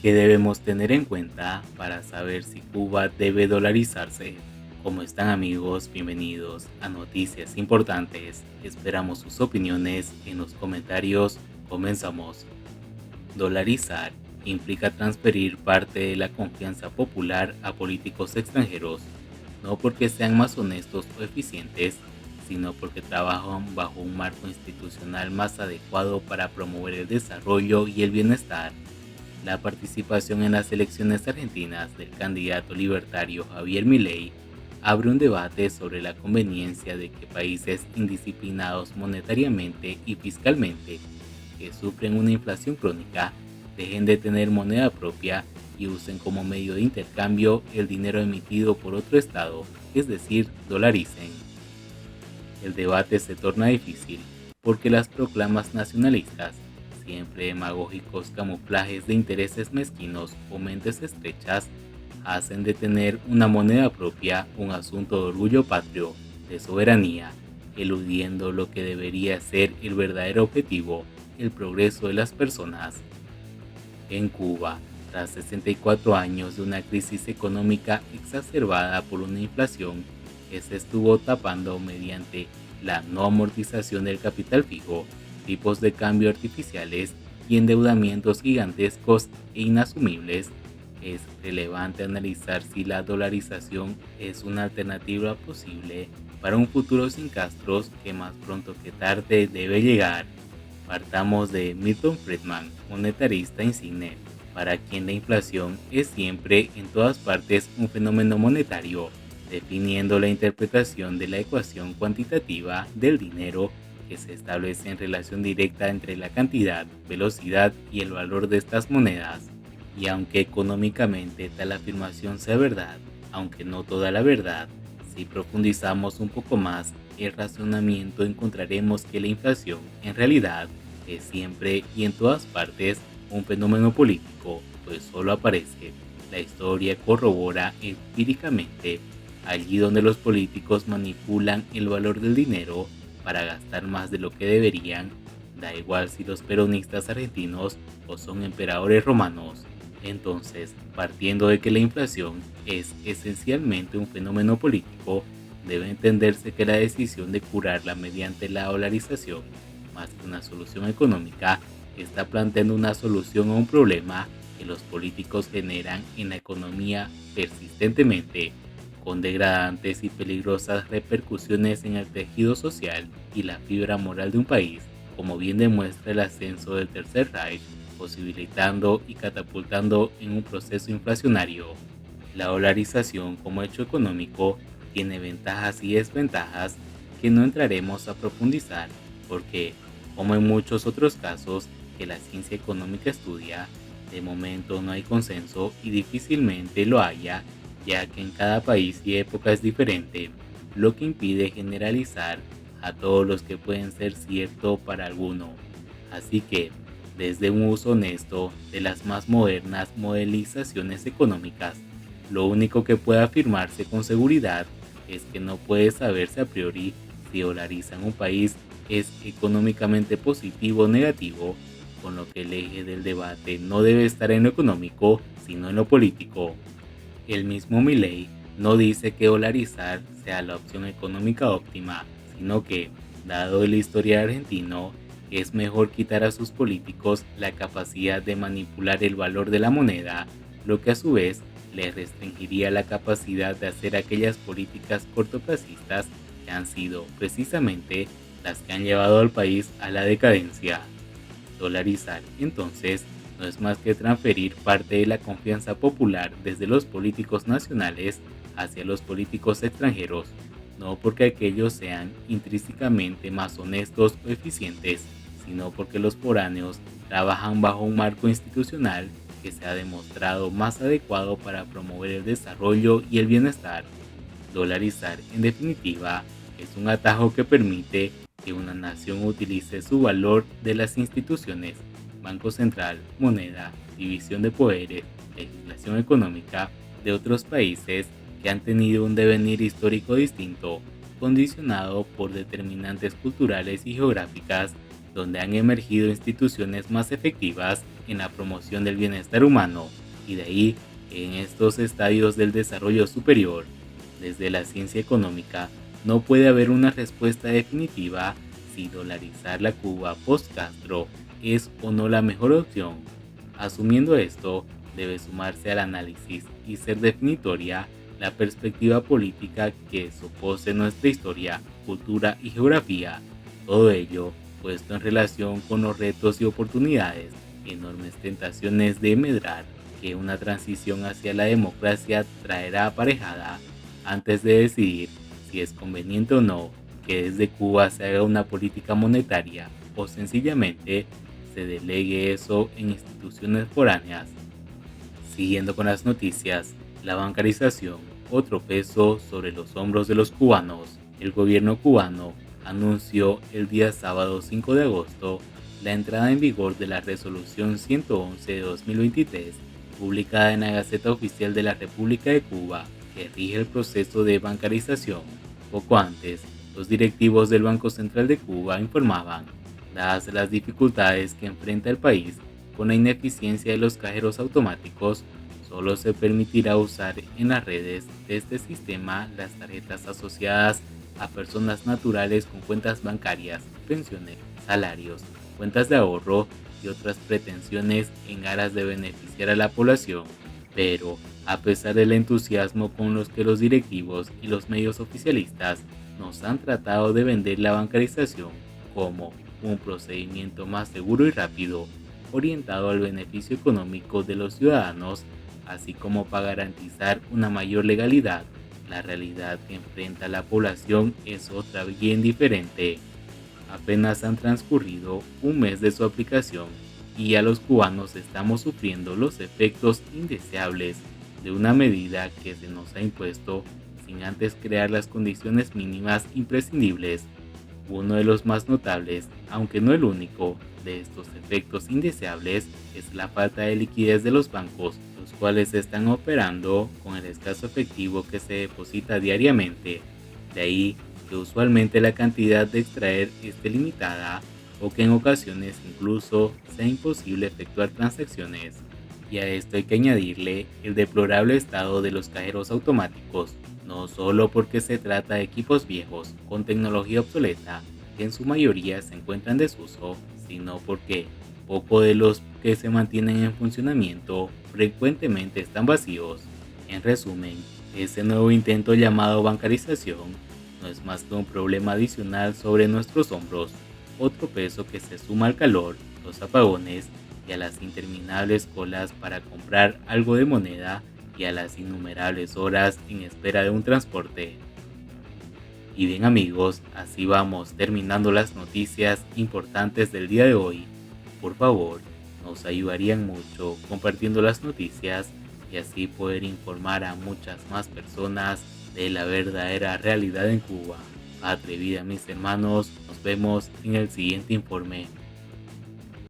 ¿Qué debemos tener en cuenta para saber si Cuba debe dolarizarse? ¿Cómo están amigos? Bienvenidos a Noticias Importantes. Esperamos sus opiniones en los comentarios. Comenzamos. Dolarizar implica transferir parte de la confianza popular a políticos extranjeros, no porque sean más honestos o eficientes, sino porque trabajan bajo un marco institucional más adecuado para promover el desarrollo y el bienestar. La participación en las elecciones argentinas del candidato libertario Javier Milei abre un debate sobre la conveniencia de que países indisciplinados monetariamente y fiscalmente, que sufren una inflación crónica, dejen de tener moneda propia y usen como medio de intercambio el dinero emitido por otro estado, es decir, dolaricen. El debate se torna difícil porque las proclamas nacionalistas, siempre demagógicos camuflajes de intereses mezquinos o mentes estrechas, hacen de tener una moneda propia un asunto de orgullo patrio, de soberanía, eludiendo lo que debería ser el verdadero objetivo, el progreso de las personas. En Cuba, tras 64 años de una crisis económica exacerbada por una inflación que se estuvo tapando mediante la no amortización del capital fijo, tipos de cambio artificiales y endeudamientos gigantescos e inasumibles, es relevante analizar si la dolarización es una alternativa posible para un futuro sin Castros que más pronto que tarde debe llegar. Partamos de Milton Friedman, monetarista insigne, para quien la inflación es siempre en todas partes un fenómeno monetario, definiendo la interpretación de la ecuación cuantitativa del dinero que se establece en relación directa entre la cantidad, velocidad y el valor de estas monedas. Y aunque económicamente tal afirmación sea verdad, aunque no toda la verdad, si profundizamos un poco más el razonamiento encontraremos que la inflación en realidad es siempre y en todas partes un fenómeno político, pues solo aparece. La historia corrobora empíricamente allí donde los políticos manipulan el valor del dinero para gastar más de lo que deberían, da igual si los peronistas argentinos o son emperadores romanos. Entonces, partiendo de que la inflación es esencialmente un fenómeno político, debe entenderse que la decisión de curarla mediante la dolarización, más que una solución económica, está planteando una solución a un problema que los políticos generan en la economía persistentemente, con degradantes y peligrosas repercusiones en el tejido social y la fibra moral de un país, como bien demuestra el ascenso del Tercer Reich, posibilitando y catapultando en un proceso inflacionario. La dolarización como hecho económico tiene ventajas y desventajas que no entraremos a profundizar porque, como en muchos otros casos que la ciencia económica estudia, de momento no hay consenso y difícilmente lo haya, ya que en cada país y época es diferente, lo que impide generalizar a todos los que pueden ser cierto para alguno. Así que, desde un uso honesto de las más modernas modelizaciones económicas, lo único que puede afirmarse con seguridad es que no puede saberse a priori si dolarizar un país es económicamente positivo o negativo, con lo que el eje del debate no debe estar en lo económico, sino en lo político. El mismo Milei no dice que dolarizar sea la opción económica óptima, sino que, dado el historial argentino, es mejor quitar a sus políticos la capacidad de manipular el valor de la moneda, lo que a su vez les restringiría la capacidad de hacer aquellas políticas cortoplacistas que han sido precisamente las que han llevado al país a la decadencia. Dolarizar, entonces, no es más que transferir parte de la confianza popular desde los políticos nacionales hacia los políticos extranjeros, no porque aquellos sean intrínsecamente más honestos o eficientes, sino porque los foráneos trabajan bajo un marco institucional que se ha demostrado más adecuado para promover el desarrollo y el bienestar. Dolarizar, en definitiva, es un atajo que permite que una nación utilice su valor de las instituciones, Banco Central, moneda, división de poderes, legislación económica de otros países que han tenido un devenir histórico distinto, condicionado por determinantes culturales y geográficas donde han emergido instituciones más efectivas en la promoción del bienestar humano, y de ahí en estos estadios del desarrollo superior, desde la ciencia económica, no puede haber una respuesta definitiva si dolarizar la Cuba post-Castro es o no la mejor opción. Asumiendo esto, debe sumarse al análisis y ser definitoria la perspectiva política que sopose nuestra historia, cultura y geografía. Todo ello puesto en relación con los retos y oportunidades, enormes tentaciones de medrar que una transición hacia la democracia traerá aparejada. Antes de decidir si es conveniente o no que desde Cuba se haga una política monetaria o sencillamente se delegue eso en instituciones foráneas. Siguiendo con las noticias, la bancarización, otro peso sobre los hombros de los cubanos. El gobierno cubano anunció el día sábado 5 de agosto la entrada en vigor de la Resolución 111 de 2023, publicada en la Gaceta Oficial de la República de Cuba, que rige el proceso de bancarización. Poco antes, los directivos del Banco Central de Cuba informaban, dadas las dificultades que enfrenta el país con la ineficiencia de los cajeros automáticos, solo se permitirá usar en las redes de este sistema las tarjetas asociadas a personas naturales con cuentas bancarias, pensiones, salarios, cuentas de ahorro y otras pretensiones en aras de beneficiar a la población. Pero, a pesar del entusiasmo con los que los directivos y los medios oficialistas nos han tratado de vender la bancarización como un procedimiento más seguro y rápido, orientado al beneficio económico de los ciudadanos, así como para garantizar una mayor legalidad, la realidad que enfrenta la población es otra bien diferente. Apenas han transcurrido un mes de su aplicación y ya los cubanos estamos sufriendo los efectos indeseables de una medida que se nos ha impuesto sin antes crear las condiciones mínimas imprescindibles. Uno de los más notables, aunque no el único, de estos efectos indeseables es la falta de liquidez de los bancos, los cuales están operando con el escaso efectivo que se deposita diariamente. De ahí que usualmente la cantidad de extraer esté limitada o que en ocasiones incluso sea imposible efectuar transacciones. Y a esto hay que añadirle el deplorable estado de los cajeros automáticos, no solo porque se trata de equipos viejos con tecnología obsoleta que en su mayoría se encuentran en desuso, sino porque poco de los que se mantienen en funcionamiento frecuentemente están vacíos. En resumen, ese nuevo intento llamado bancarización no es más que un problema adicional sobre nuestros hombros, otro peso que se suma al calor, los apagones y a las interminables colas para comprar algo de moneda y a las innumerables horas en espera de un transporte. Y bien amigos, así vamos terminando las noticias importantes del día de hoy. Por favor, nos ayudarían mucho compartiendo las noticias y así poder informar a muchas más personas de la verdadera realidad en Cuba. Patria y vida mis hermanos, nos vemos en el siguiente informe.